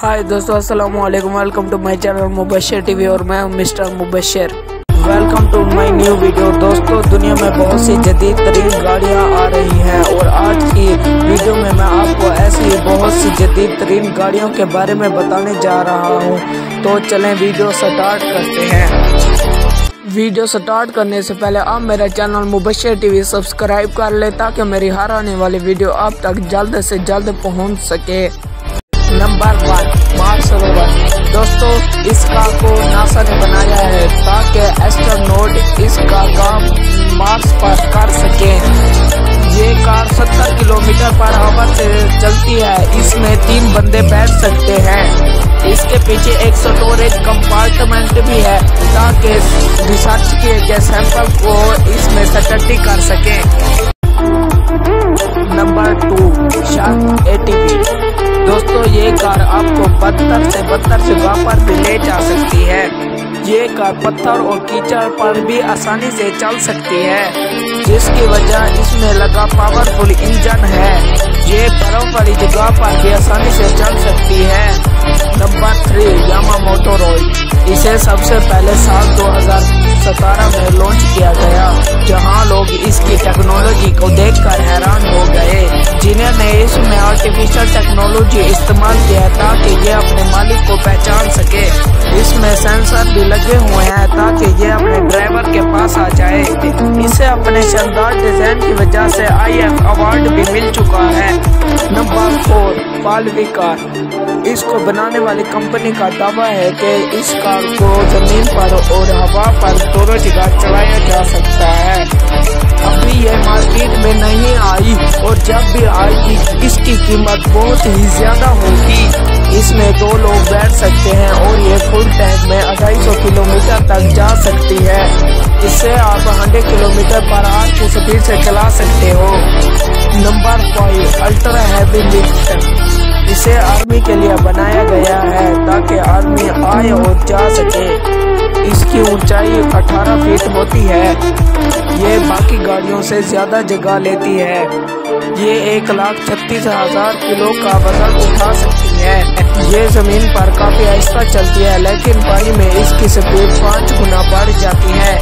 हाय दोस्तों, अस्सलाम वालेकुम। Welcome to my channel Mubashar TV और मैं हूं mister Mubashar. Welcome to my new video. दोस्तों, दुनिया में बहुत सी जदीद तरीन गाड़ियां आ रही हैं और आज की वीडियो में मैं आपको ऐसी बहुत सी जदीद तरीन गाड़ियों के बारे में बताने जा रहा हूं। तो चलें वीडियो स्टार्ट करते हैं। वीडियो स्टार्ट करने से पहले आप मेरा चैनल मुबशर टीवी सब्सक्राइब कर ले ताकि मेरी हर आने वाली वीडियो आप तक जल्द से जल्द पहुंच सके। Number 1, Mars rover. दोस्तों, इस कार को नासा ने बनाया है ताकि एस्ट्रोनॉट इसका काम मार्स पर कर सके। ये कार 70 किलोमीटर पर आवर से चलती है। इसमें 3 बंदे बैठ सकते हैं। इसके पीछे एक स्टोरेज कंपार्टमेंट भी है ताकि रिसर्च किए गए सैंपल को इसमें स्टडी कर सके। Number 2, shark ATV। दोस्तों, ये कार आपको 72 से 72 जगह पर भी ले जा सकती है। ये कार पत्थर और कीचड़ पर भी आसानी से चल सकती है, जिसकी वजह इसमें लगा पावरफुल इंजन है। ये बर्फ वाली जगह पर भी आसानी से चल सकती है। नंबर 3, यामामोटो रोई। इसे सबसे पहले साल 2017 में लॉन्च किया गया, जहां लोग इसकी टेक्नोलॉजी को देखकर हैरान हो गए, जिन्होंने इसमें आर्टिफिशियल टेक्नोलॉजी इस्तेमाल किया ताकि ये अपने मालिक को पहचान सके। इसमें सेंसर भी लगे हुए हैं ताकि ये अपने ड्राइवर के पास आ जाए। इसे अपने शानदार डिजाइन की वजह से IF अवार्ड भी मिल चुका है। नंबर 4, पालवी कार। इसको बनाने वाली कंपनी का दावा है कि इस कार को जमीन पर और हवा पर दोनों जगह चलाया जा सकता है। अभी यह मार्केट में नहीं आई और जब भी आएगी इसकी कीमत बहुत ही ज्यादा होगी। इसमें 2 लोग बैठ सकते हैं और ये फुल टैंक में 250 किलोमीटर तक जा सकती है। इससे आप 100 किलोमीटर पर आवर की स्पीड से चला सकते हो। Number 5, ultra heavy lift. इसे आर्मी के लिए बनाया गया है ताकि आर्मी आए और जा सके। इसकी ऊंचाई 18 फीट होती है। ये बाकी गाड़ियों से ज्यादा जगह लेती है। ये 1,36,000 किलो का वजन उठा सकती है। ये जमीन पर काफी आहिस्ता चलती है, लेकिन पानी में इसकी स्पीड 5 गुना बढ़ जाती है।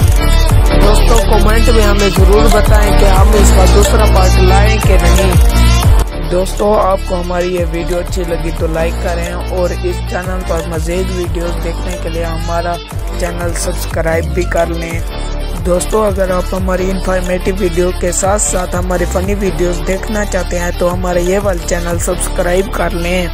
दोस्तों, कमेंट में हमें जरूर बताएं कि हम इसका दूसरा पार्ट लाएं कि नहीं। दोस्तों, आपको हमारी ये वीडियो अच्छी लगी तो लाइक करें और इस चैनल पर मज़ीद वीडियोस देखने के लिए हमारा चैनल सब्सक्राइब भी कर लें। दोस्तों, अगर आप हमारी इन्फॉर्मेटिव वीडियो के साथ साथ हमारी फ़नी वीडियोस देखना चाहते हैं तो हमारे ये वाला चैनल सब्सक्राइब कर लें।